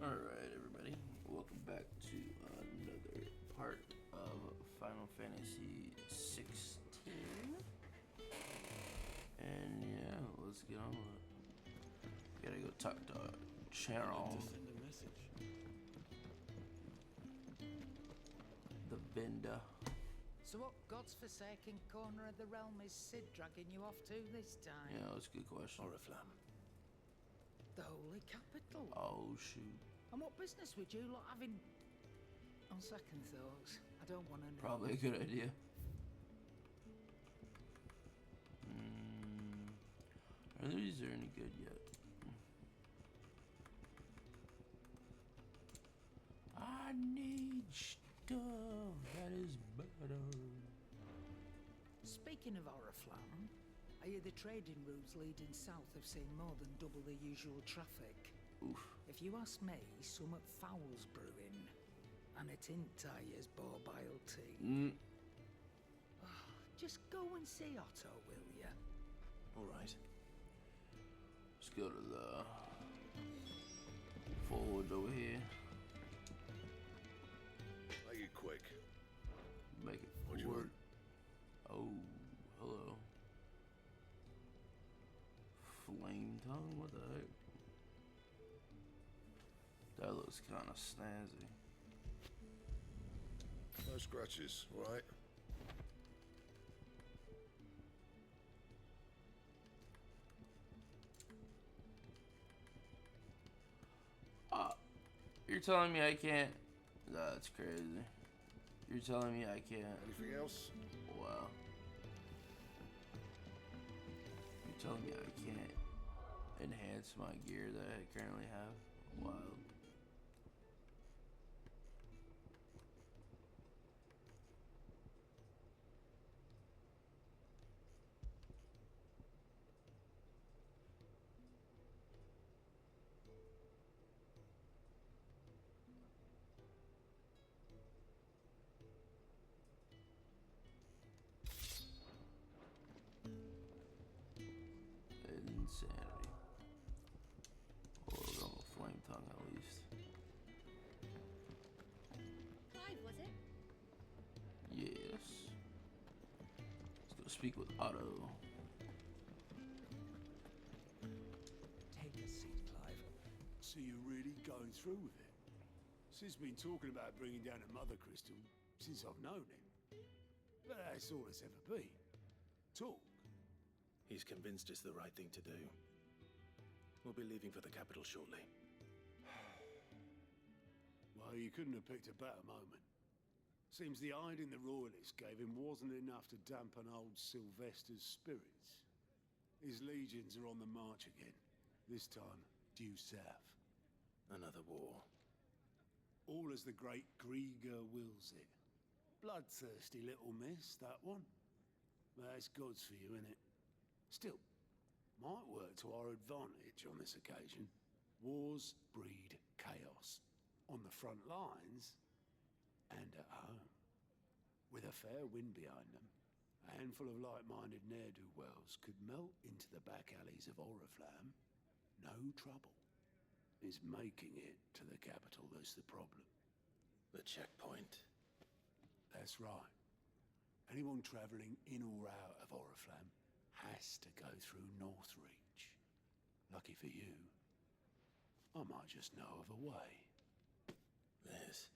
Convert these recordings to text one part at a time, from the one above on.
Alright, everybody, welcome back to another part of Final Fantasy 16. And yeah, let's get on with it. Gotta go talk to Charon, To send a message. the vendor. So what God's forsaken corner of the realm is Cid dragging you off to this time? Yeah, that's a good question. Oriflamme. The holy capital. Oh, shoot. And what business would you lot having? On second thoughts, I don't want to know. Probably a good idea. Are these any good yet? I need stuff that is better. Speaking of Oriflamme, I hear the trading routes leading south have seen more than double the usual traffic. Oof. If you ask me, somewhat foul's brewing. And it ain't Tyre's bile tea. Just go and see Otto, will ya? All right. Let's go to the forward over here. Make it quick. Make it What you forward. want? Oh, hello. Flame tongue? What the heck? That looks kind of snazzy. No scratches, all right? You're telling me I can't? That's crazy. You're telling me I can't? Anything else? Wow. You're telling me I can't enhance my gear that I currently have? Wild. Insanity. Hold on, flame tongue at least. Clive, was it? Yes. Let's go speak with Otto. Take a seat, Clive. So you're really going through with it? Sid's been talking about bringing down a mother crystal since I've known him. But that's all it's ever been. Talk. He's convinced it's the right thing to do. We'll be leaving for the capital shortly. Well, you couldn't have picked a better moment. Seems the hiding the Royalists gave him wasn't enough to dampen old Sylvester's spirits. His legions are on the march again. This time, due south. Another war. All as the great Grieger wills it. Bloodthirsty little miss, that one. That's God's for you, innit? Still, might work to our advantage on this occasion. Wars breed chaos. On the front lines, and at home. With a fair wind behind them, a handful of like-minded ne'er-do-wells could melt into the back alleys of Oriflamme. No trouble. It's making it to the capital that's the problem. The checkpoint. That's right. Anyone travelling in or out of Oriflamme has to go through Northreach. Lucky for you, I might just know of a way. Liz.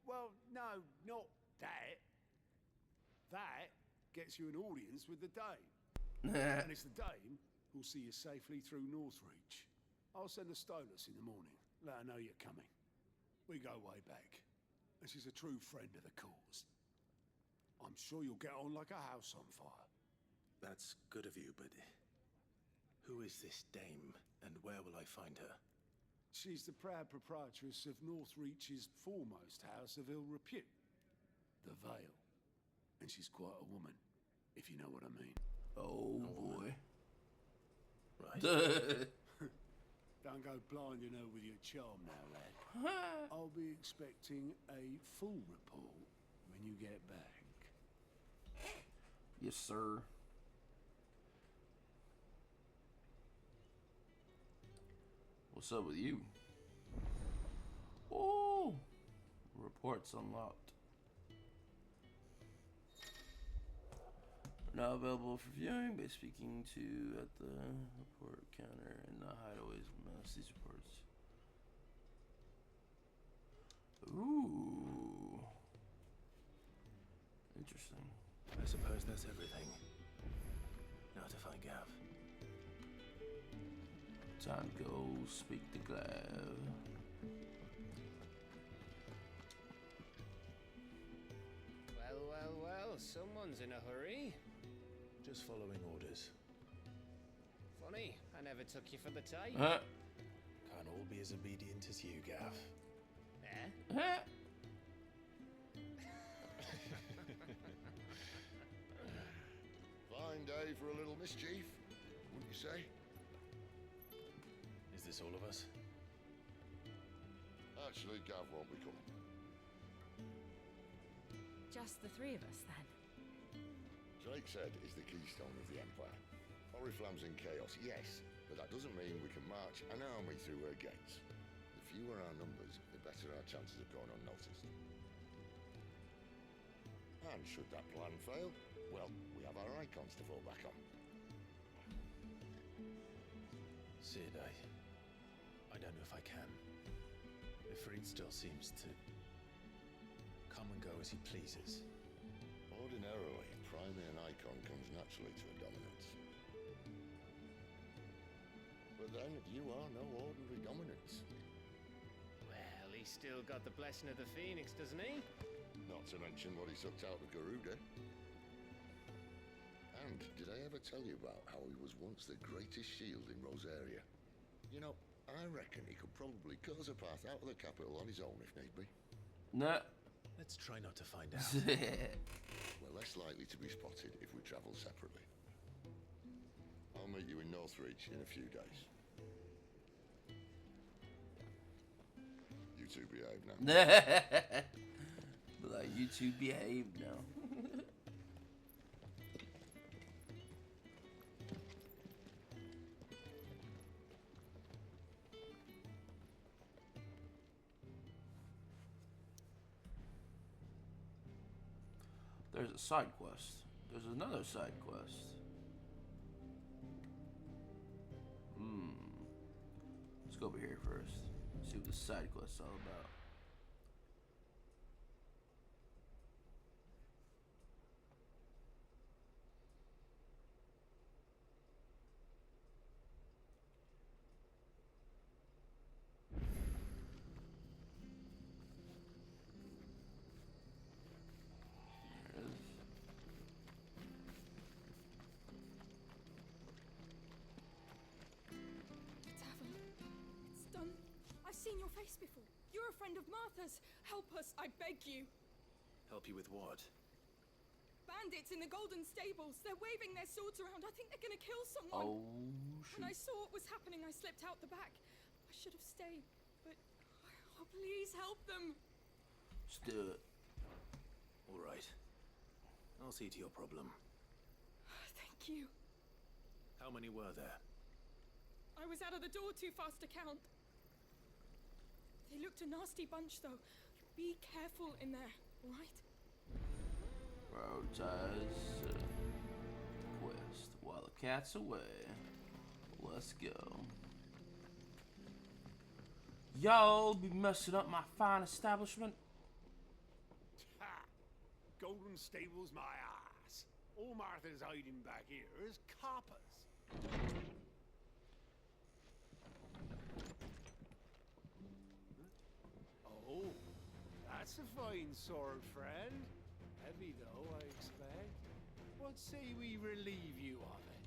Well, no, not that. That gets you an audience with the Dame. And it's the Dame who'll see you safely through Northreach. I'll send a Stolas in the morning. Let her know you're coming. We go way back. And she's a true friend of the cause. I'm sure you'll get on like a house on fire. That's good of you, but who is this dame, and where will I find her? She's the proud proprietress of Northreach's foremost house of ill repute, the Vale. And she's quite a woman, if you know what I mean. Oh boy. Right. Don't go blinding her with your charm now, lad. I'll be expecting a full report when you get back. Yes, sir. What's up with you? Oh, reports unlocked. Now available for viewing by speaking to at the report counter and the hideaways mass these reports. Ooh. Interesting. I suppose that's everything. Now to find Gav. Time to go speak to Gav. Well, well, well, someone's in a hurry. Just following orders. Funny, I never took you for the type. Huh? Can't all be as obedient as you, Gav. Eh? Huh? Fine day for a little mischief, wouldn't you say? Is this all of us? Actually, Gav won't be coming. Just the three of us, then. Drake said is the keystone of the Empire. Oriflamme's in chaos, yes, but that doesn't mean we can march an army through her gates. The fewer our numbers, the better our chances of going unnoticed. And should that plan fail, well, we have our icons to fall back on. Sid, I don't know if I can. Ifrit still seems to come and go as he pleases. Ordinarily, priming an icon comes naturally to a dominance. But then, you are no ordinary dominance. Well, he's still got the blessing of the Phoenix, doesn't he? Not to mention what he sucked out of Garuda. And did I ever tell you about how he was once the greatest shield in Rosaria? You know, I reckon he could probably cut us a path out of the capital on his own if need be. Nah. Let's try not to find out. We're less likely to be spotted if we travel separately. I'll meet you in Northreach in a few days. You two behave now. Like, you two behave now. There's a side quest. There's another side quest. Let's go over here first. See what the side quest's all about. Tavern, it's done. I've seen your face before. You're a friend of Martha's. Help us, I beg you. Help you with what? Bandits in the Golden Stables. They're waving their swords around. I think they're gonna kill someone. Oh, When I shoot. saw what was happening, I slipped out the back. I should have stayed, but oh, please help them. Let's do it. All right. I'll see to your problem. Thank you. How many were there? I was out of the door too fast to count. They looked a nasty bunch, though. Be careful in there, all right? Prioritize quest while the cat's away. Let's go. Y'all be messing up my fine establishment. Ha! Golden Stables, my ass. All Martha's hiding back here is coppers. Oh, that's a fine sword, friend. Heavy, though, I expect. What say we relieve you of it?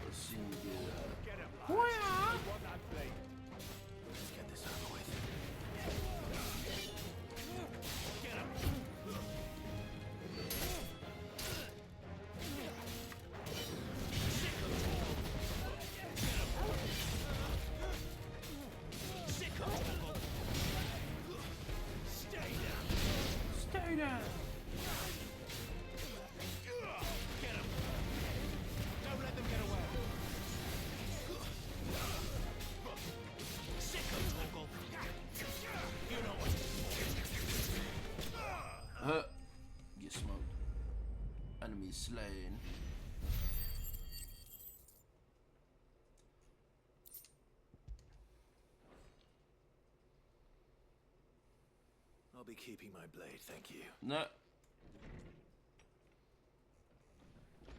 Let's see you get Get him, lads. I want that blade. Let's get this over with. Get him. Stay down. Get him. Don't let them get away. Sick 'em. Get smoked. Enemy slain. I'll be keeping my blade, thank you. No.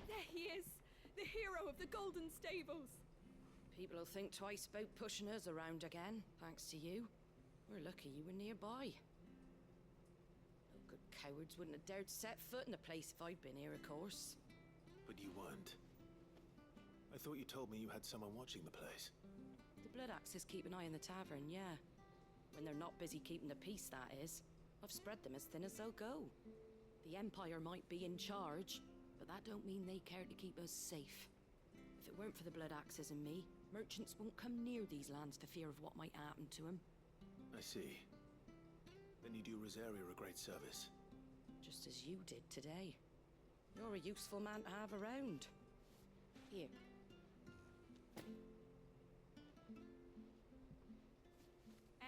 There he is! The hero of the Golden Stables! People will think twice about pushing us around again, thanks to you. We're lucky you were nearby. No good cowards wouldn't have dared set foot in the place if I'd been here, of course. But you weren't. I thought you told me you had someone watching the place. The Blood Axes keep an eye on the tavern, yeah. When they're not busy keeping the peace, that is. I've spread them as thin as they'll go. The Empire might be in charge, but that don't mean they care to keep us safe. If it weren't for the Blood Axes and me, merchants won't come near these lands for fear of what might happen to them. I see. Then you do Rosaria a great service. Just as you did today. You're a useful man to have around. Here.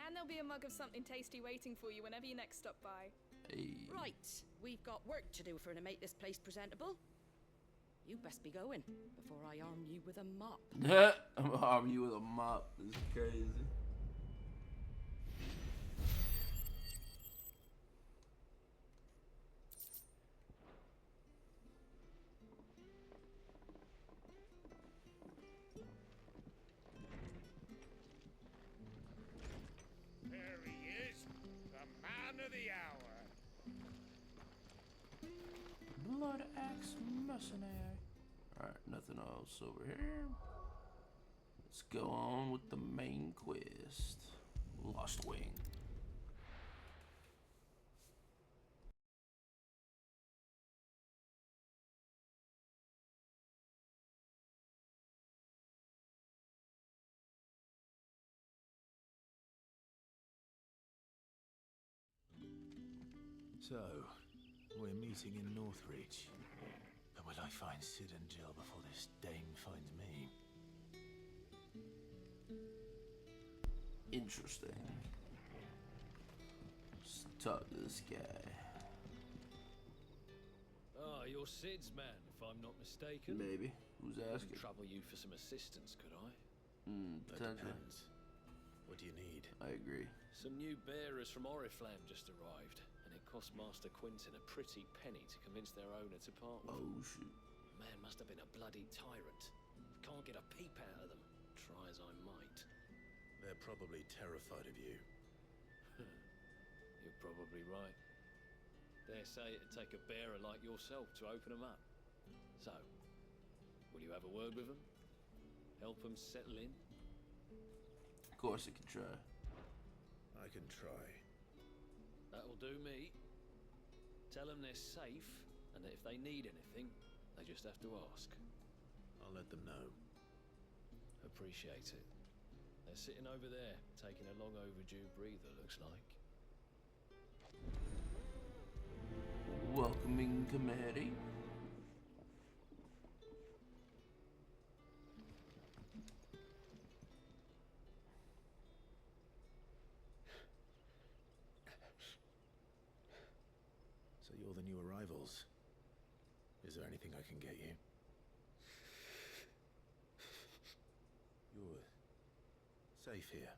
And there'll be a mug of something tasty waiting for you whenever you next stop by. Hey. Right, we've got work to do for to make this place presentable. You best be going before I arm you with a mop. I'm gonna arm you with a mop. This is crazy. There he is, the man of the hour. Blood Axe Mercenary. Alright, nothing else over here. Let's go on with the main quest. Lost Wing. So, we're meeting in Northreach. But will I find Sid and Jill before this dame finds me? Interesting. Let's talk to this guy. Ah, you're Sid's man, if I'm not mistaken. Maybe. Who's I asking? could trouble you for some assistance, could I? That Potentially. depends. What do you need? I agree. Some new bearers from Oriflamme just arrived, and it cost Master Quinton a pretty penny to convince their owner to part with them. Oh shoot. Man must have been a bloody tyrant. Can't get a peep out of them, try as I might. They're probably terrified of you. You're probably right. Dare say it'd take a bearer like yourself to open them up. So, will you have a word with them? Help them settle in? Of course I can try. I can try. That'll do me. Tell them they're safe, and that if they need anything, they just have to ask. I'll let them know. Appreciate it. They're sitting over there, taking a long overdue breather, looks like. Welcoming committee. So you're the new arrivals. Is there anything I can get you? You're safe here.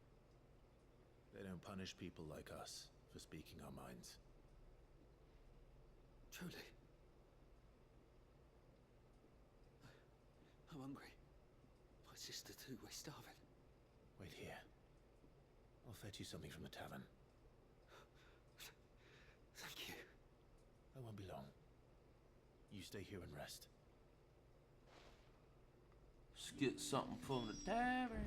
They don't punish people like us for speaking our minds. Truly. I'm hungry. My sister too, we're starving. Wait here. I'll fetch you something from the tavern. Thank you. I won't be long. You stay here and rest. Let's get something from the tavern.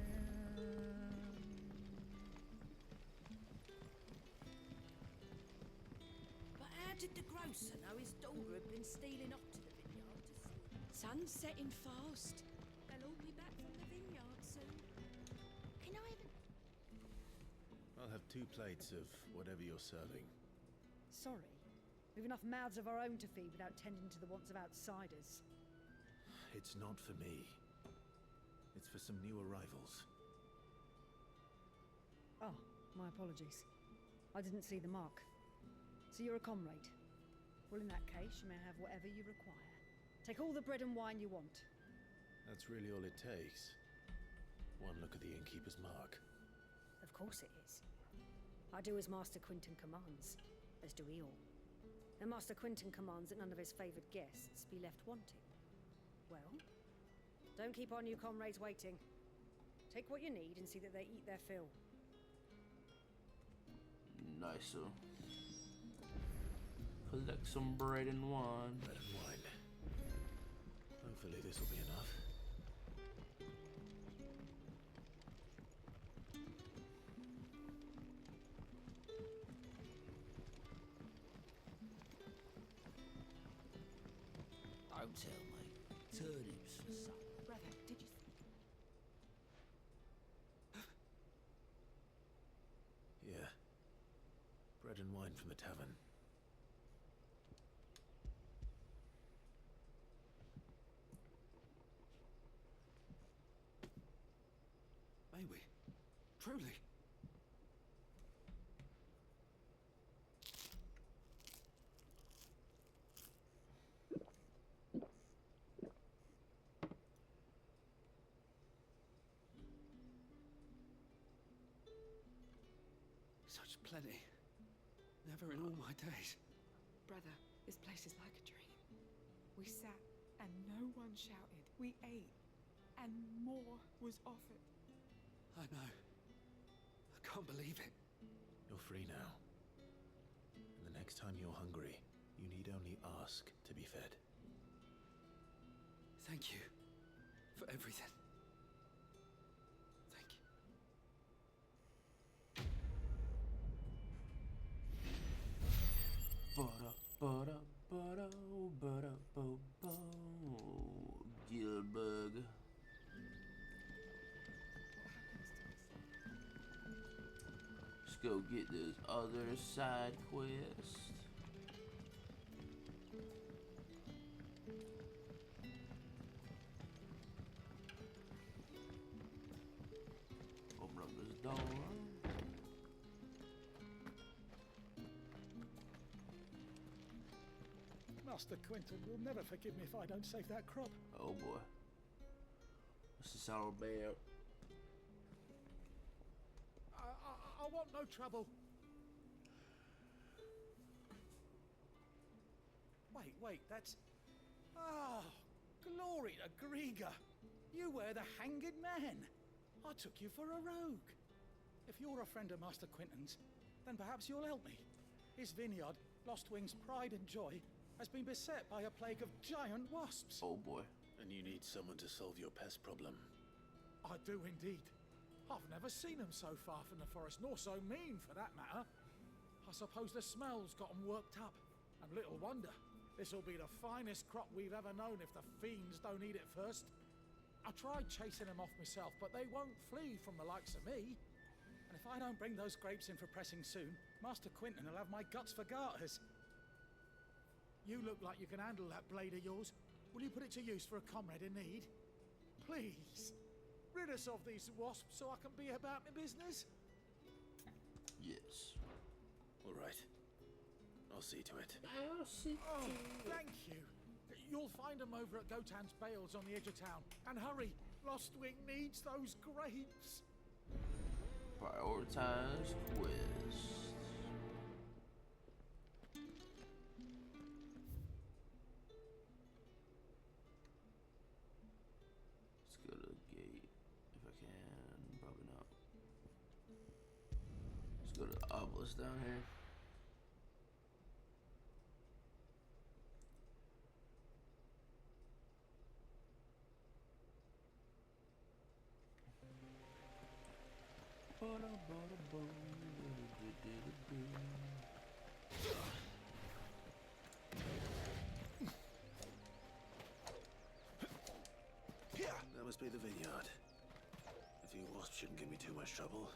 But how did the grocer know his daughter had been stealing off to the vineyard to see? Sun's setting fast. They'll all be back from the vineyard soon. Can I have I'll have 2 plates of whatever you're serving. Sorry. We've enough mouths of our own to feed without tending to the wants of outsiders. It's not for me. It's for some new arrivals. Oh, my apologies. I didn't see the mark. So you're a comrade? Well, in that case, you may have whatever you require. Take all the bread and wine you want. That's really all it takes. One look at the innkeeper's mark. Of course it is. I do as Master Quinton commands, as do we all. And Master Quinton commands that none of his favoured guests be left wanting. Well, don't keep our new comrades waiting. Take what you need and see that they eat their fill. Nice. So collect some bread and wine. Bread and wine. Hopefully this will be enough. Don't tell me. Turnips for supper. Brother, did you... Yeah. Bread and wine from the tavern. May we? Truly? Such plenty. Never in all my days. Brother, this place is like a dream. We sat and no one shouted. We ate and more was offered. I know. I can't believe it. You're free now. And the next time you're hungry, you need only ask to be fed. Thank you for everything. Thank you. Gilbug. Let's go get this other side quest. Open up this door. Master Quinton will never forgive me if I don't save that crop. Oh boy. What's this all about? I want no trouble. Wait, that's... Ah, glory to Griga. You were the hanged man. I took you for a rogue. If you're a friend of Master Quinton's, then perhaps you'll help me. His vineyard, Lostwing's pride and joy, has been beset by a plague of giant wasps. Oh boy. And you need someone to solve your pest problem. I do indeed. I've never seen them so far from the forest, nor so mean for that matter. I suppose the smell's got them worked up. And little wonder. This'll be the finest crop we've ever known if the fiends don't eat it first. I tried chasing them off myself, but they won't flee from the likes of me. And if I don't bring those grapes in for pressing soon, Master Quinton will have my guts for garters. You look like you can handle that blade of yours. Will you put it to use for a comrade in need? Please. Rid us of these wasps so I can be about my business. Yes. All right. I'll see to it. Oh, thank you. You'll find them over at Gotan's Bales on the edge of town. And hurry, Lostwing needs those grapes. Prioritize quest. Let's go to the gate if I can. Probably not. Let's go to the obelisk down here. That must be the vineyard. A few wasps shouldn't give me too much trouble.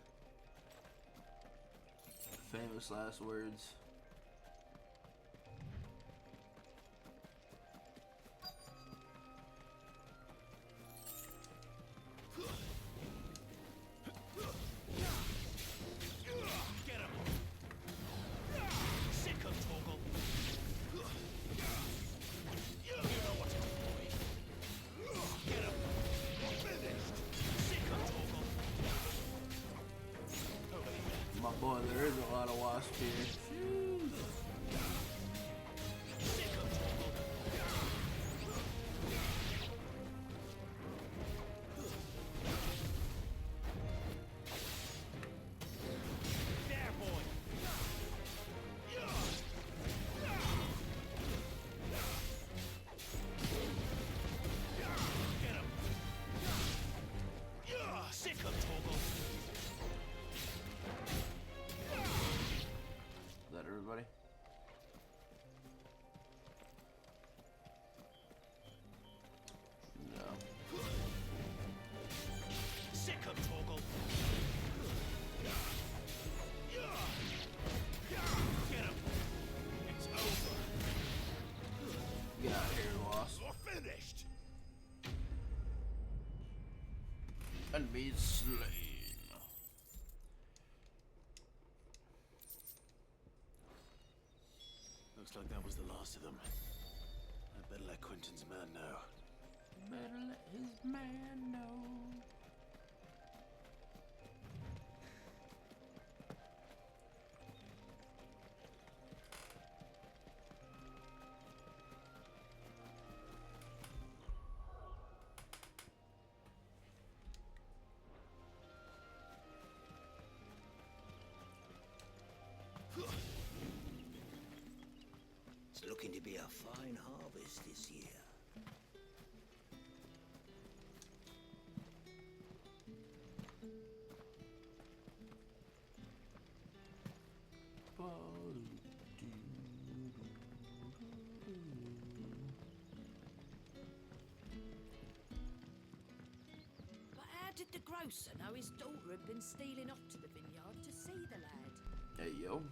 Famous last words. Get him! Sick of Torgal! wasp here. Is that everybody? No. Sick of Torgal. Get him. It's over. Get out of here, wasp. You're finished. Enemy slain. Looks like that was the last of them. I'd better let Quentin's man know. Better let his man know. It's looking to be a fine harvest this year. But how did the grocer know his daughter had been stealing off to the vineyard to see the lad? Hey, yo.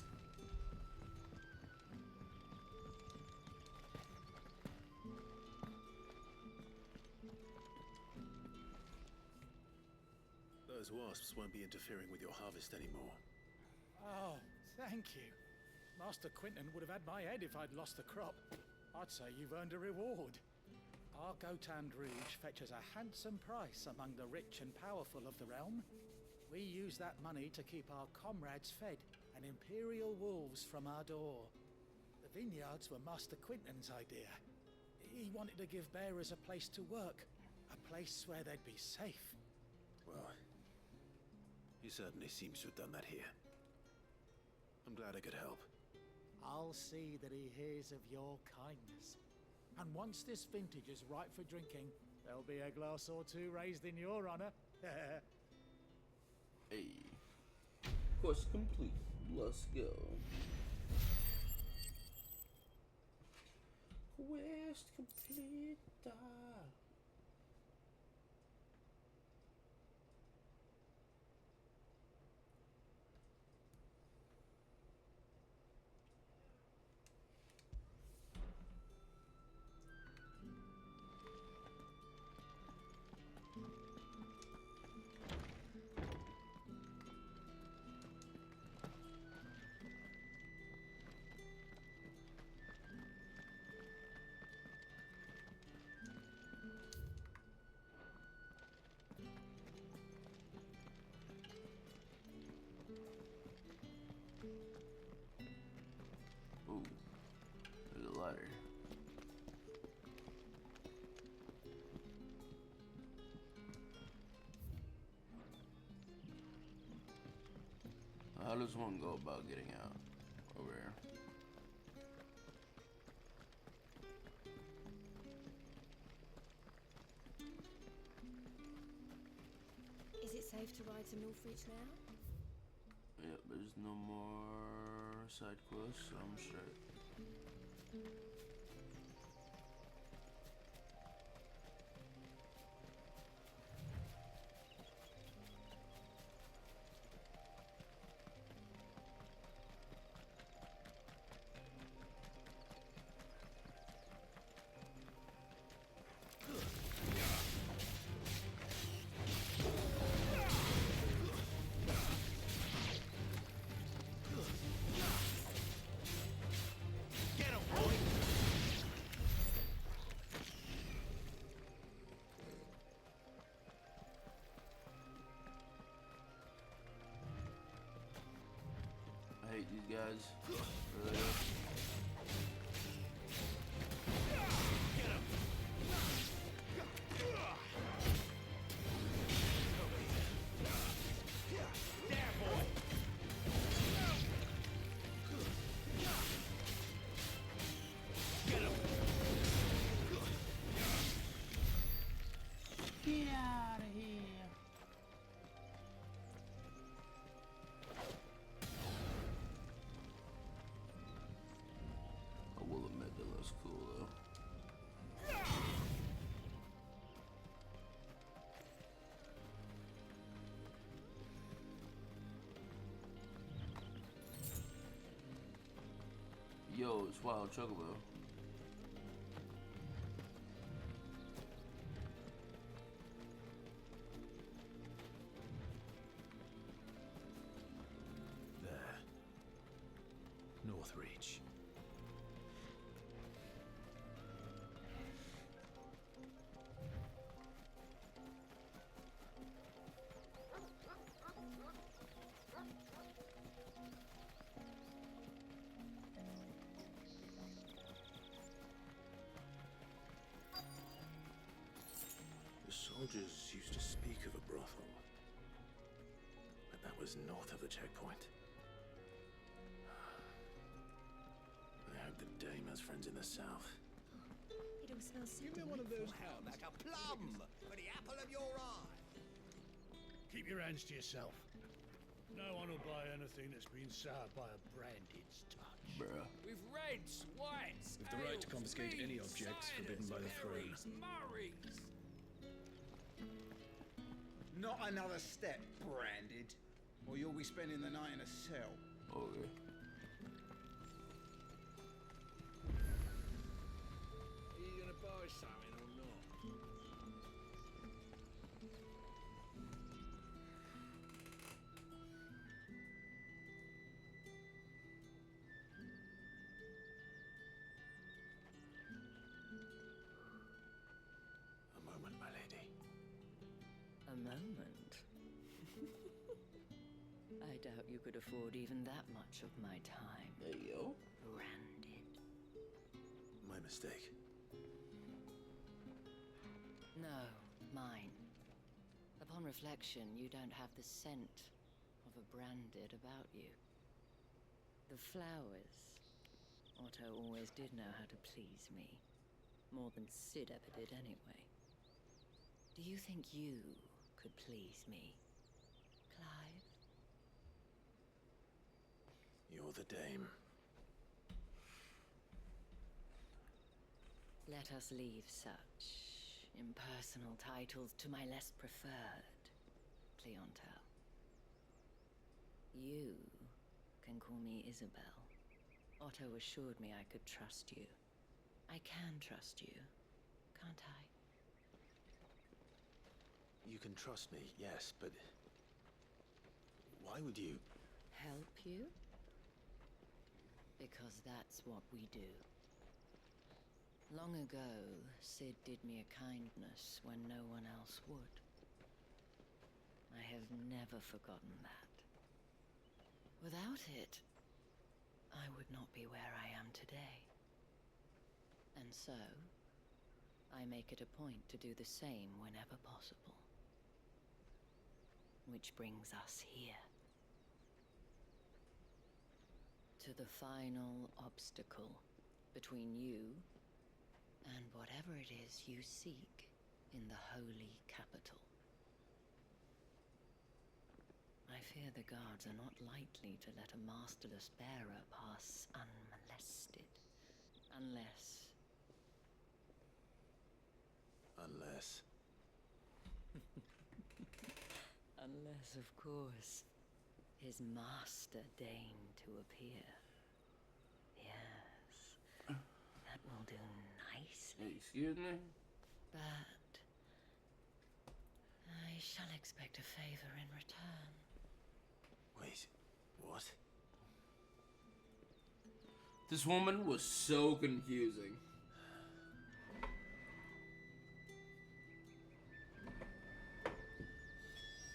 Those wasps won't be interfering with your harvest anymore. Oh, thank you. Master Quinton would have had my head if I'd lost the crop. I'd say you've earned a reward. Our Gotand Rouge fetches a handsome price among the rich and powerful of the realm. We use that money to keep our comrades fed and imperial wolves from our door. The vineyards were Master Quinton's idea. He wanted to give bearers a place to work, a place where they'd be safe. Well, he certainly seems to have done that here. I'm glad I could help. I'll see that he hears of your kindness. And once this vintage is ripe for drinking, there'll be a glass or two raised in your honor. Hey. Quest complete. Let's go. Quest complete. Ooh, there's a ladder. How does one go about getting out over here? Is it safe to ride to Northreach now? Yep, there's no more side quests, so I'm straight. these guys earlier. Get out of here. I will admit that looks cool though. Yo, it's Wild Chocobo. There. Northreach. The soldiers used to speak of a brothel, but that was north of the checkpoint. I hope the dame has friends in the south. It all smells so Give me one of those delightful. like a plum for the apple of your eye. Keep your hands to yourself. No one will buy anything that's been soured by a branded's touch. Bruh. With reds, whites, With the right to ales, confiscate any meads, objects forbidden ciders, by the throne. berries, murrays. Not another step, branded, or you'll be spending the night in a cell. Okay. Are you gonna buy something or not? A moment, my lady. A moment? I doubt you could afford even that much of my time. There you go. Branded. My mistake. No, mine. Upon reflection, you don't have the scent of a branded about you. The flowers. Otto always did know how to please me. More than Sid ever did anyway. Do you think you could please me, Clive? You're the dame. Let us leave such impersonal titles to my less preferred clientele. You can call me Isabel. Otto assured me I could trust you. I can trust you, can't I? You can trust me, yes, but why would you? Help you? Because that's what we do. Long ago, Sid did me a kindness when no one else would. I have never forgotten that. Without it, I would not be where I am today. And so, I make it a point to do the same whenever possible. Which brings us here. To the final obstacle between you and whatever it is you seek in the holy capital. I fear the guards are not likely to let a masterless bearer pass unmolested. Unless... Unless, of course, his master deigned to appear. Yes, that will do nicely. Excuse me? But I shall expect a favor in return. Wait, what? This woman was so confusing.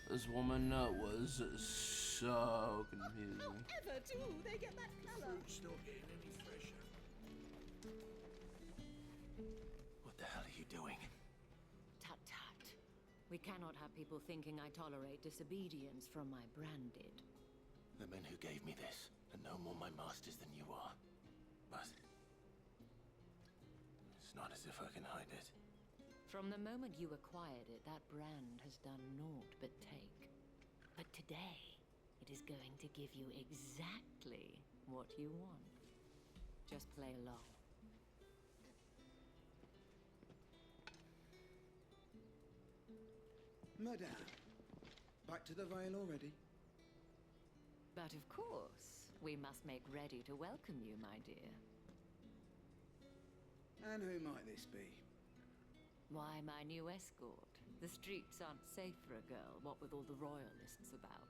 This woman was so confusing. However do they get that colour? Fruit's not getting any fresher. What the hell are you doing? Tut tut. We cannot have people thinking I tolerate disobedience from my branded. The men who gave me this are no more my masters than you are. But it's not as if I can hide it. From the moment you acquired it, that brand has done naught but take. But today, it is going to give you exactly what you want. Just play along. Madame, back to the Vale already? But of course, we must make ready to welcome you, my dear. And who might this be? Why, my new escort. The streets aren't safe for a girl, what with all the royalists about.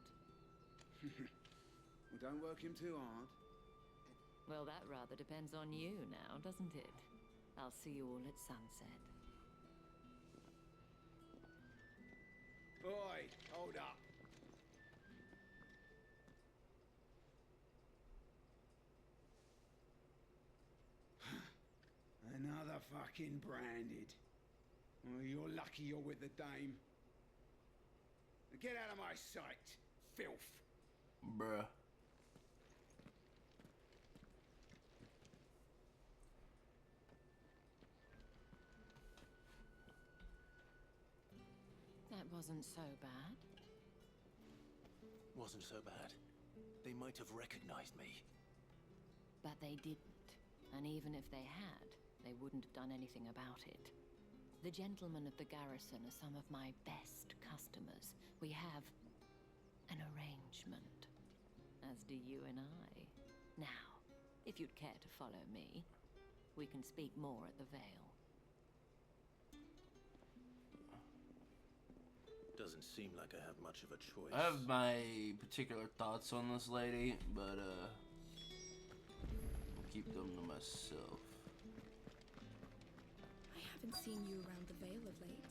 Well, don't work him too hard. Well, that rather depends on you now, doesn't it? I'll see you all at sunset. Boy, hold up. Another fucking branded. Oh, you're lucky you're with the dame. Get out of my sight, filth. Bruh. That wasn't so bad. Wasn't so bad. They might have recognized me. But they didn't. And even if they had, they wouldn't have done anything about it. The gentlemen of the garrison are some of my best customers. We have an arrangement, as do you and I. Now, if you'd care to follow me, we can speak more at the Vale. Doesn't seem like I have much of a choice. I have my particular thoughts on this lady, but I'll keep them to myself. I haven't seen you around the Vale of late.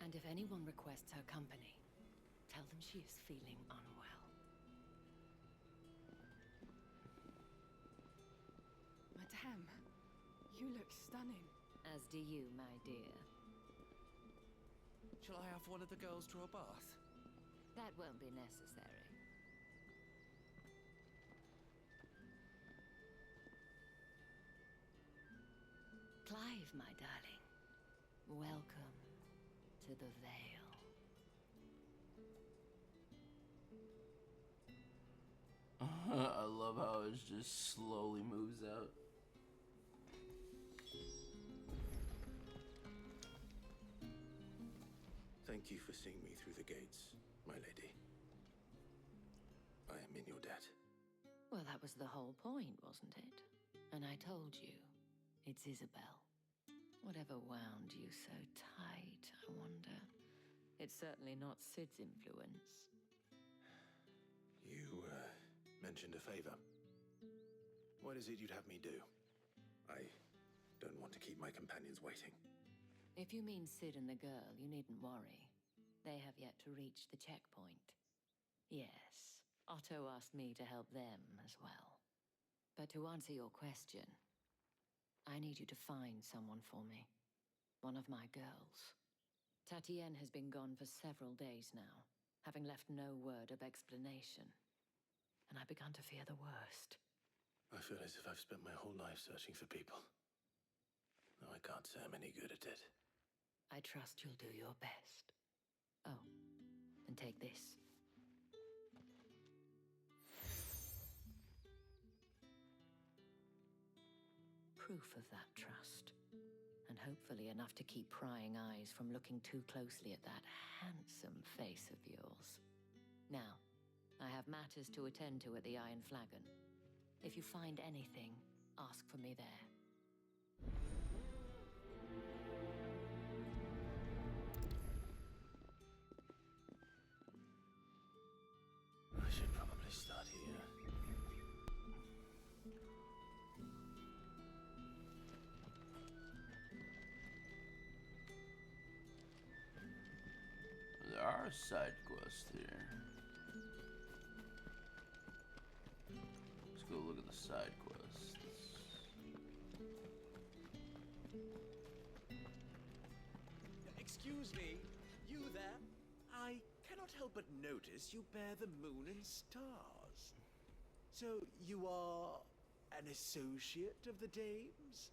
And if anyone requests her company, tell them she is feeling unwell. Madame, you look stunning. As do you, my dear. Shall I have one of the girls draw a bath? That won't be necessary. Clive, my darling. Welcome to the Vale. I love how it just slowly moves out. Thank you for seeing me through the gates, my lady. I am in your debt. Well, that was the whole point, wasn't it? And I told you, it's Isabel. Whatever wound you so tight, I wonder. It's certainly not Sid's influence. You, mentioned a favor. What is it you'd have me do? I don't want to keep my companions waiting. If you mean Sid and the girl, you needn't worry. They have yet to reach the checkpoint. Yes, Otto asked me to help them as well. But to answer your question, I need you to find someone for me. One of my girls. Tatienne has been gone for several days now, having left no word of explanation. And I've begun to fear the worst. I feel as if I've spent my whole life searching for people. Though I can't say I'm any good at it. I trust you'll do your best. Oh, and take this. Proof of that trust. And hopefully enough to keep prying eyes from looking too closely at that handsome face of yours. Now, I have matters to attend to at the Iron Flagon. If you find anything, ask for me there. I should probably start here. a side quest here. Let's go look at the side quests. Excuse me, you there? I cannot help but notice you bear the moon and stars. So you are an associate of the dames?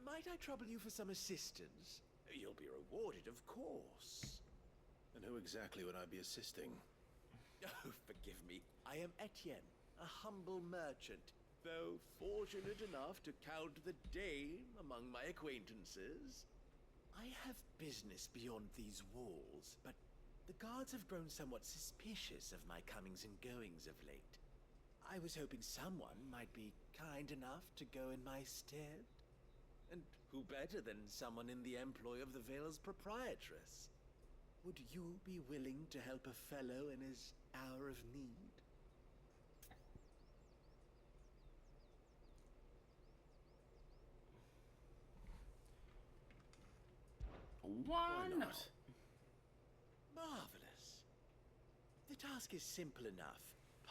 Might I trouble you for some assistance? You'll be rewarded, of course. And who exactly would I be assisting? Oh, forgive me. I am Etienne, a humble merchant, though fortunate enough to count the dame among my acquaintances. I have business beyond these walls, but the guards have grown somewhat suspicious of my comings and goings of late. I was hoping someone might be kind enough to go in my stead. And who better than someone in the employ of the Vale's proprietress? Would you be willing to help a fellow in his hour of need? Why not? Marvelous. The task is simple enough.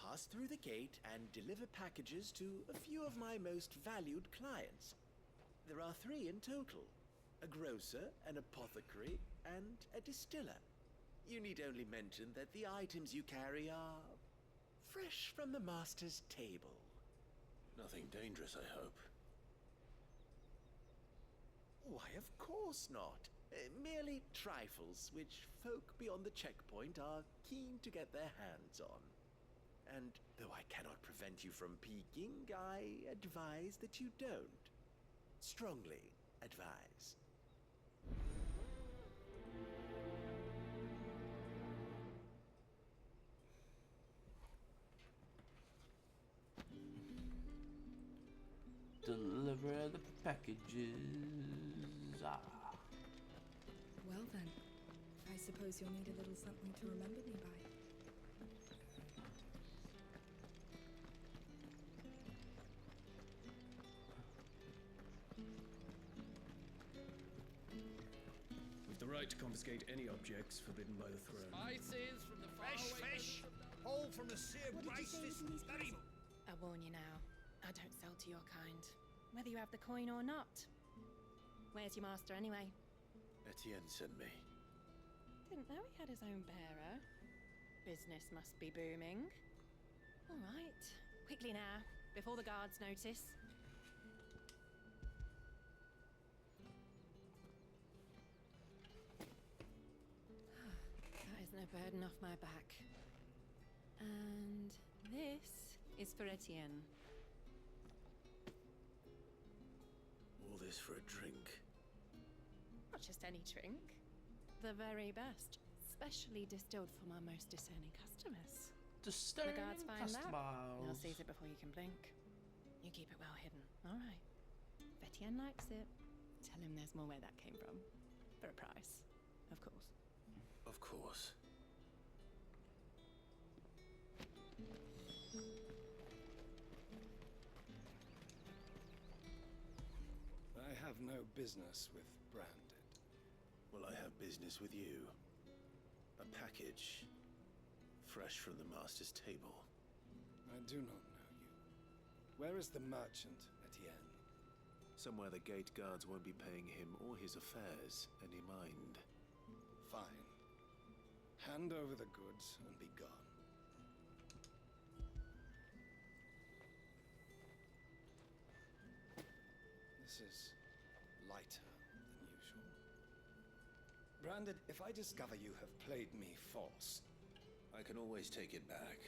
Pass through the gate and deliver packages to a few of my most valued clients. There are 3 in total. A grocer, an apothecary, and a distiller. You need only mention that the items you carry are fresh from the master's table. Nothing dangerous, I hope. Why, of course not. Merely trifles, which folk beyond the checkpoint are keen to get their hands on. And though I cannot prevent you from peeking, I advise that you don't. Strongly advise. Deliver the packages. Ah. Well then, I suppose you'll need a little something to remember me by. With the right to confiscate any objects forbidden by the throne. Spices from the Fresh fish, all from the seared rice this very... I warn you now, I don't sell to your kind, whether you have the coin or not. Where's your master anyway? Etienne sent me. Didn't know he had his own bearer. Business must be booming. All right, quickly now, before the guards notice. That isn't a burden off my back. And this is for Etienne. All this for a drink. Not just any drink. The very best. Specially distilled from our most discerning customers. Discerning the guards find that, customers. they'll seize it before you can blink. You keep it well hidden, all right? If Etienne likes it, tell him there's more where that came from. For a price, of course. Of course. I have no business with Branded. Well, I have business with you. A package. Fresh from the master's table. I do not know you. Where is the merchant, Etienne? Somewhere the gate guards won't be paying him or his affairs any mind. Fine. Hand over the goods and be gone. This is lighter than usual. Branded, if I discover you have played me false... I can always take it back.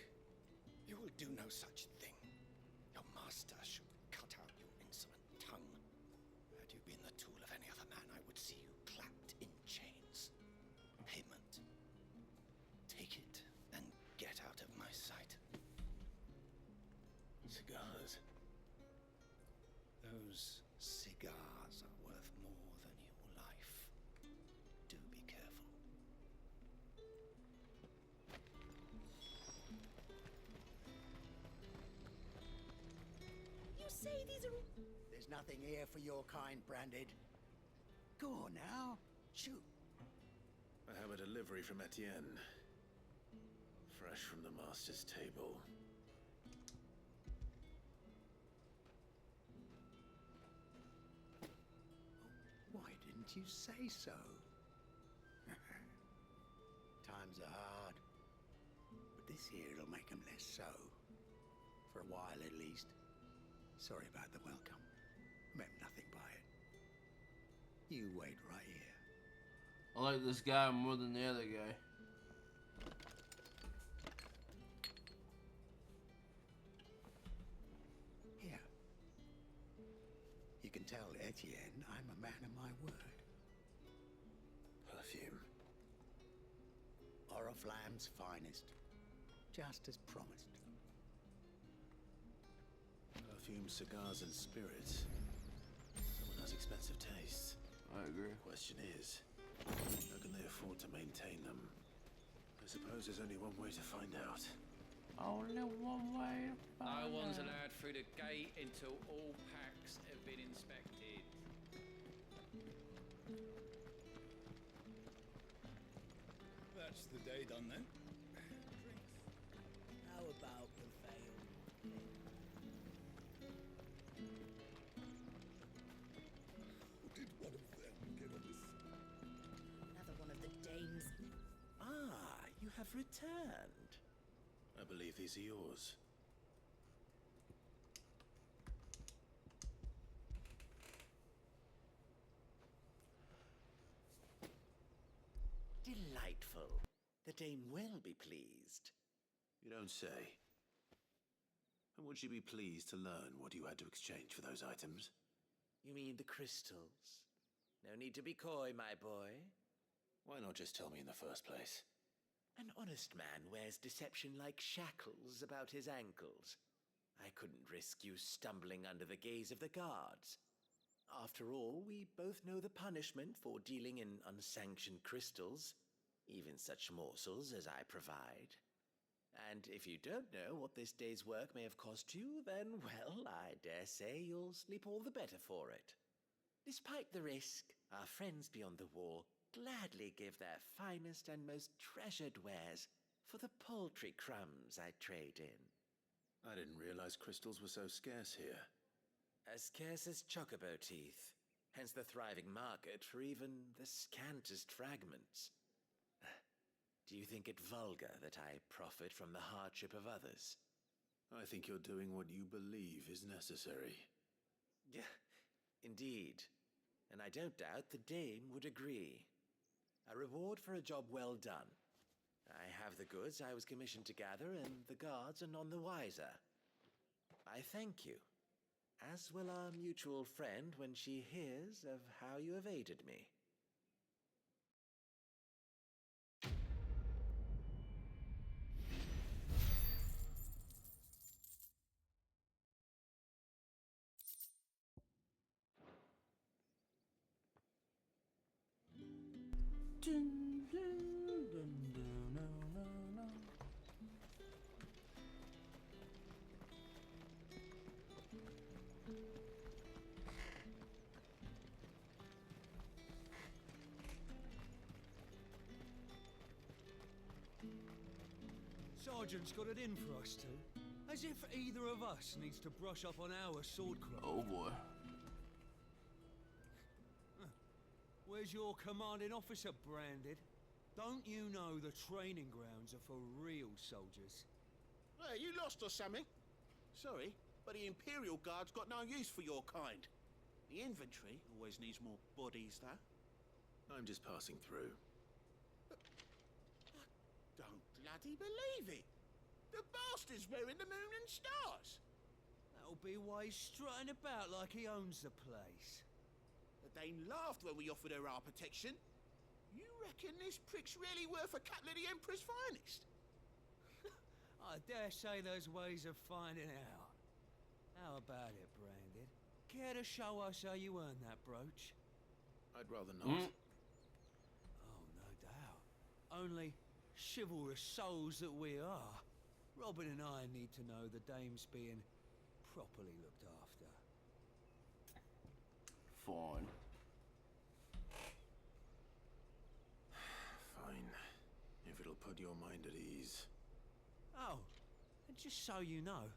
You will do no such thing. Your master should cut out your insolent tongue. Had you been the tool of any other man, I would see you clapped in chains. Payment. Take it and get out of my sight. Cigars. Those cigars are worth more than your life. Do be careful. You say these are... There's nothing here for your kind, Branded. Go on now. Shoot. I have a delivery from Etienne. Fresh from the master's table. Why didn't you say so? Times are hard. But this here'll make 'em less so. For a while, at least. Sorry about the welcome. Meant nothing by it. You wait right here. I like this guy more than the other guy. Here. You can tell Etienne I'm a man of my word. Perfume. Oriflamme's finest. Just as promised. Perfume, cigars, and spirits. Someone has expensive tastes. I agree. Question is, how can they afford to maintain them? I suppose there's only one way to find out. Only one way. No one's allowed through the gate until all packs have been inspected. That's the day done then. How about the veil? Did one of them get on this? Another one of the dames. Ah, you have returned. I believe these are yours. Delightful. The dame will be pleased. You don't say. And would she be pleased to learn what you had to exchange for those items? You mean the crystals? No need to be coy, my boy. Why not just tell me in the first place? An honest man wears deception like shackles about his ankles. I couldn't risk you stumbling under the gaze of the guards. After all, we both know the punishment for dealing in unsanctioned crystals, even such morsels as I provide. And if you don't know what this day's work may have cost you, then, well, I dare say you'll sleep all the better for it. Despite the risk, our friends beyond the wall gladly give their finest and most treasured wares for the paltry crumbs I trade in. I didn't realize crystals were so scarce here. As scarce as chocobo teeth, hence the thriving market for even the scantest fragments. Do you think it vulgar that I profit from the hardship of others? I think you're doing what you believe is necessary. Yeah, indeed. And I don't doubt the dame would agree. A reward for a job well done. I have the goods I was commissioned to gather, and the guards are none the wiser. I thank you, as will our mutual friend when she hears of how you have aided me. Sergeant's got it in for us two. As if either of us needs to brush up on our swordcraft. Oh boy. Where's your commanding officer branded? Don't you know the training grounds are for real soldiers? Hey, you lost or something? Sorry, but the Imperial Guard's got no use for your kind. The infantry always needs more bodies, though. I'm just passing through. Don't bloody believe it! The bastard's wearing the moon and stars! That'll be why he's strutting about like he owns the place. The Dane laughed when we offered her our protection. You reckon this prick's really worth a couple of the Emperor's finest? I dare say there's ways of finding out. How about it, Branded? Care to show us how you earned that brooch? I'd rather not. Oh, no doubt. Only chivalrous souls that we are, Robin and I need to know the dame's being properly looked after. Fine. Fine. If it'll put your mind at ease. Oh, and just so you know,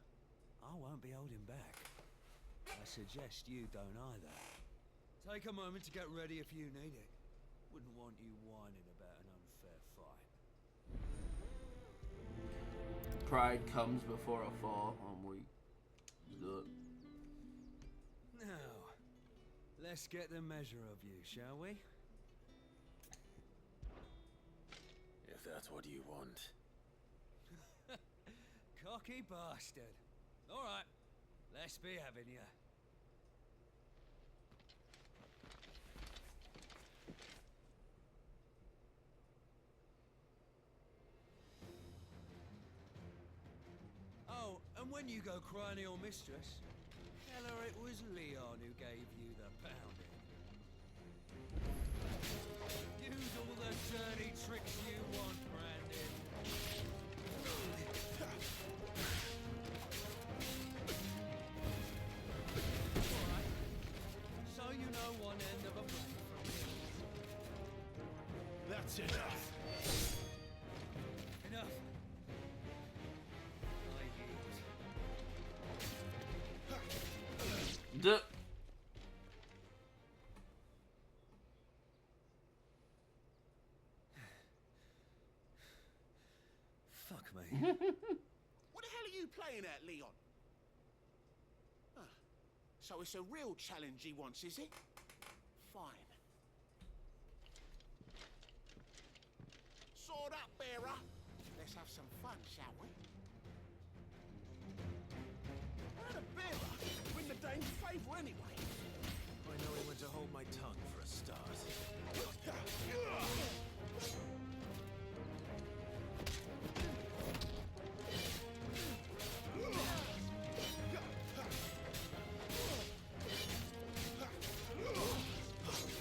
I won't be holding back. I suggest you don't either. Take a moment to get ready if you need it. Wouldn't want you whining about an unfair fight. Pride comes before a fall. I'm weak. Let's do it. Now, let's get the measure of you, shall we? If that's what you want. Cocky bastard. All right, let's be having you. Oh, and when you go crying to your mistress, tell her it was Leon who gave you the pounding. Use all the dirty tricks you want, Brandon. Alright, so you know one end of a blade from the other. That's enough. Enough. I yield. Duh. Fuck me. What the hell are you playing at, Leon? Ah, so it's a real challenge he wants, is it? Fine. Sword up, bearer. Let's have some fun, shall we? Not a bearer. Win the dame's favour anyway. I know when to hold my tongue for a start.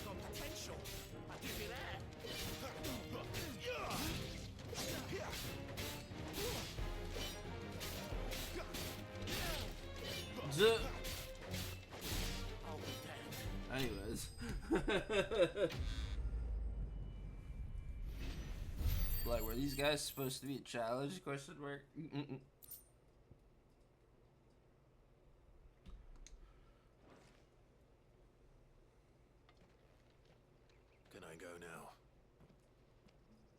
Got potential. I'll give you that. Duh. I'll be damned. Anyways. Like, were these guys supposed to be a challenge? Question mark. Can I go now?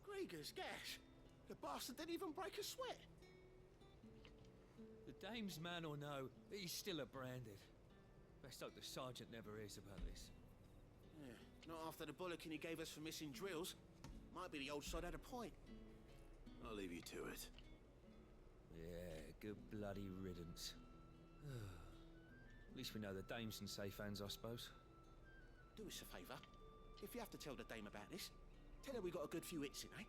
Grieger's gas. The bastard didn't even break a sweat. The dame's man or no, he's still a branded. Best hope the sergeant never hears about this. Yeah, not after the bollocking he gave us for missing drills. Might be the old sod had a point. I'll leave you to it. Yeah, good bloody riddance. At least we know the dame's in safe hands, I suppose. Do us a favour. If you have to tell the dame about this, tell her we got a good few hits in, eh?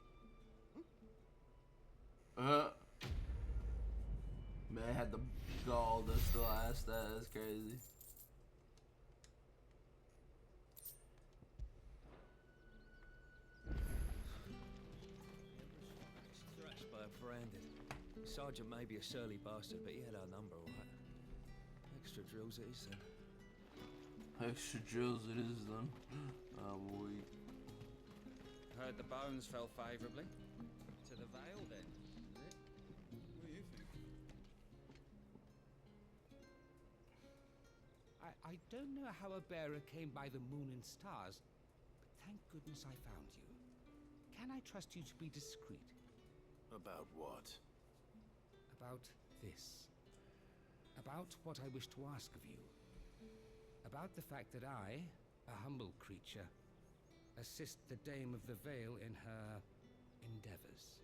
Man had the gall to still ask that. That's crazy. Thrashed by a branded. Sergeant may be a surly bastard, but he had our number, all right. Extra drills it is then. Extra drills it is then. I'm weak. Heard the bones fell favourably. To the Vale then, is it? What do you think? I don't know how a bearer came by the moon and stars, but thank goodness I found you. Can I trust you to be discreet? About what? About this. About what I wish to ask of you. About the fact that I, a humble creature, assist the Dame of the Vale in her endeavors.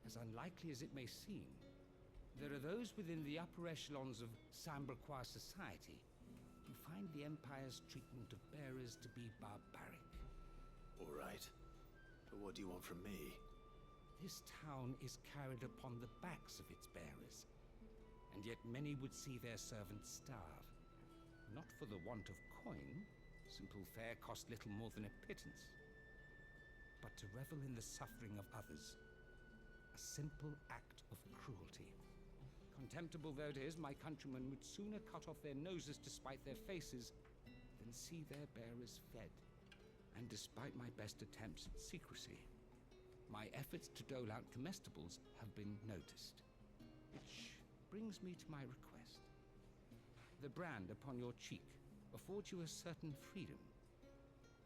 As unlikely as it may seem, there are those within the upper echelons of Samberquois society who find the Empire's treatment of bearers to be barbaric. All right. But what do you want from me? This town is carried upon the backs of its bearers, and yet many would see their servants starve. Not for the want of coin, simple fare cost little more than a pittance, but to revel in the suffering of others, a simple act of cruelty. Contemptible though it is, my countrymen would sooner cut off their noses to spite their faces than see their bearers fed. And despite my best attempts at secrecy, my efforts to dole out comestibles have been noticed. Which brings me to my request. The brand upon your cheek affords you a certain freedom.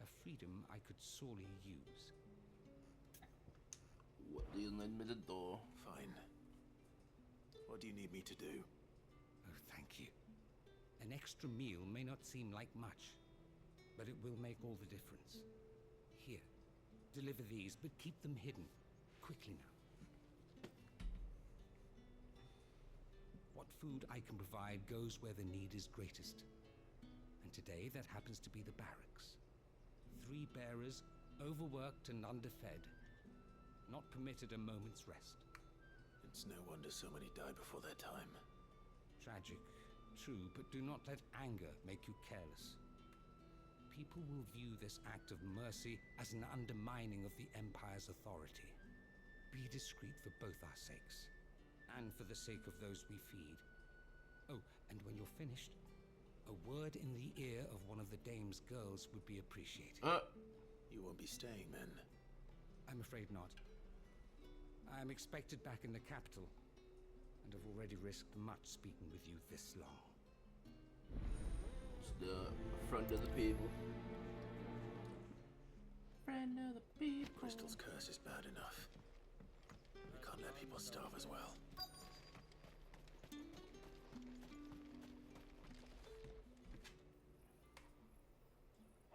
A freedom I could sorely use. What do you need me to do? Fine. What do you need me to do? Oh, thank you. An extra meal may not seem like much, but it will make all the difference. Here, deliver these, but keep them hidden. Quickly now. What food I can provide goes where the need is greatest. And today that happens to be the barracks. 3 bearers, overworked and underfed. Not permitted a moment's rest. It's no wonder so many die before their time. Tragic, true, but do not let anger make you careless. People will view this act of mercy as an undermining of the Empire's authority. Be discreet for both our sakes, and for the sake of those we feed. Oh, and when you're finished, a word in the ear of one of the dame's girls would be appreciated. You won't be staying then? I'm afraid not. I am expected back in the capital, and have already risked much speaking with you this long. It's the friend of the people. Friend of the people. Crystal's curse is bad enough. We can't let people starve as well.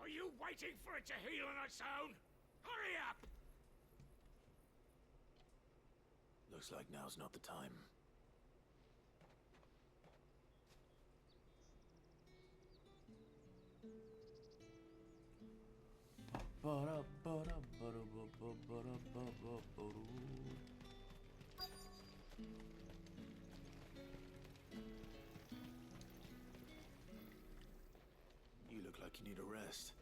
Are you waiting for it to heal on its own? Hurry up! Looks like now's not the time. You look like you need a rest.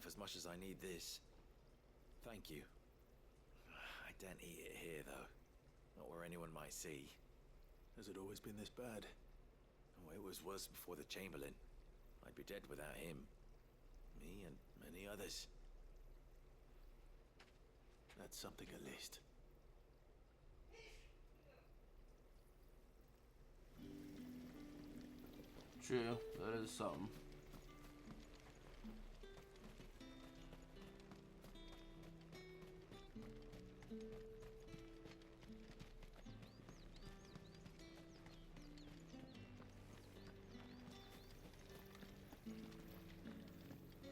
As much as I need this. Thank you. I don't eat it here, though. Not where anyone might see. Has it always been this bad? Oh, it was worse before the Chamberlain. I'd be dead without him. Me and many others. That's something at least. True, that is something.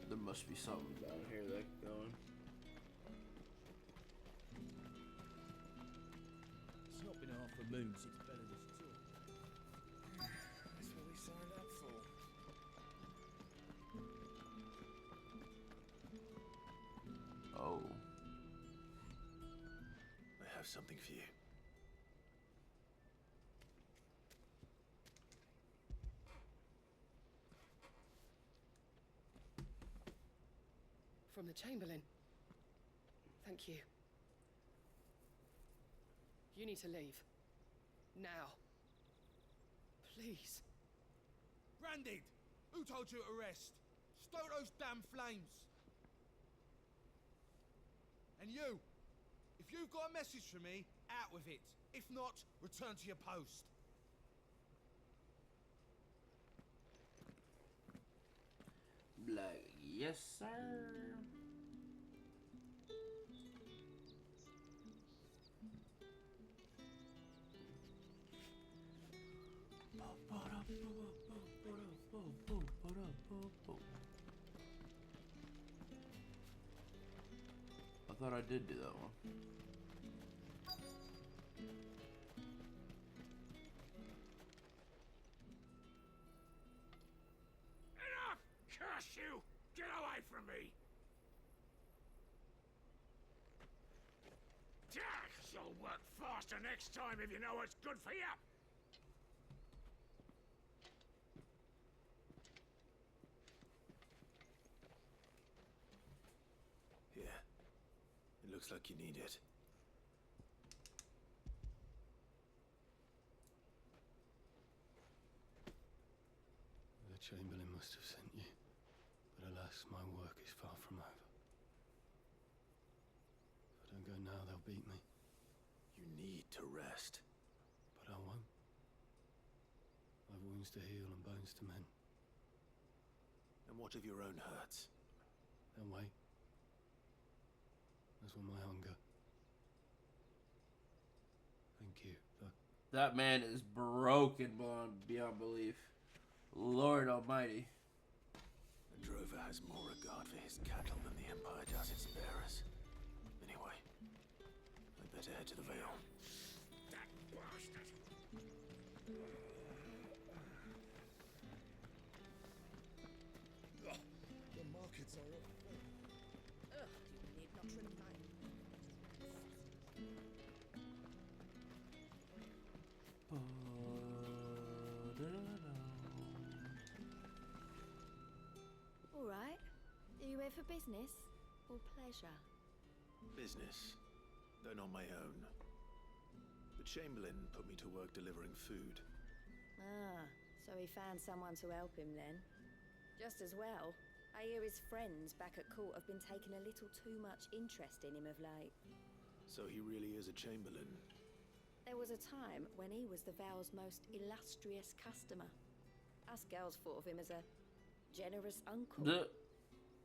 There must be something down here that's going. It's not been half a moon since Belinda's tour. That's what we signed up for. Oh. I have something for you. From the Chamberlain. Thank you. You need to leave. Now. Please. Branded! Who told you to rest? Stoke those damn flames! And you! If you've got a message for me, out with it. If not, return to your post. Like, yes, sir. I thought I did do that one. Enough! Curse you! Get away from me! You'll work faster next time if you know what's good for you! Here. It looks like you need it. The Chamberlain must have sent you, but alas, my work is far from over. If I don't go now, they'll beat me. You need to rest. But I won't. I've wounds to heal and bones to mend. And what of your own hurts? They'll wait. As will my hunger. Thank you, though. That man is broken beyond belief. Lord Almighty. The drover has more regard for his cattle than the Empire does its bearers. Anyway, I'd better head to the Vale. That bastard! The markets are up. Ugh, you need not remind me. All right. Are you here for business or pleasure? Business, though not my own. The Chamberlain put me to work delivering food. Ah, so he found someone to help him then. Just as well. I hear his friends back at court have been taking a little too much interest in him of late. So he really is a Chamberlain. There was a time when he was the Vale's most illustrious customer. Us girls thought of him as a generous uncle.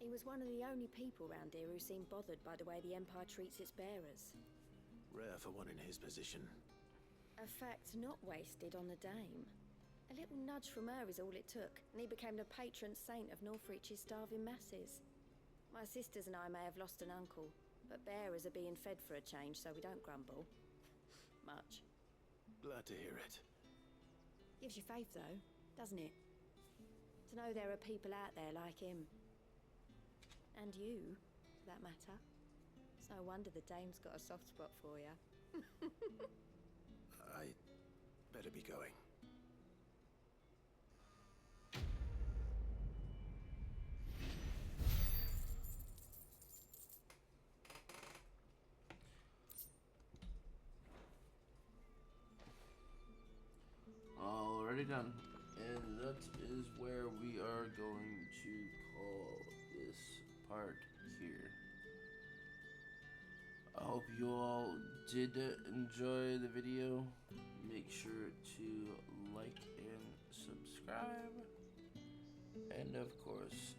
He was one of the only people round here who seemed bothered by the way the Empire treats its bearers. Rare for one in his position. A fact not wasted on the Dame. A little nudge from her is all it took, and he became the patron saint of Northreach's starving masses. My sisters and I may have lost an uncle, but bearers are being fed for a change, so we don't grumble. Much. Glad to hear it. Gives you faith, though, doesn't it? To know there are people out there like him. And you, for that matter. It's no wonder the Dame's got a soft spot for you. I better be going. Already done. And that is where we are going to call this part here. I hope you all did enjoy the video. Make sure to like and subscribe. And of course,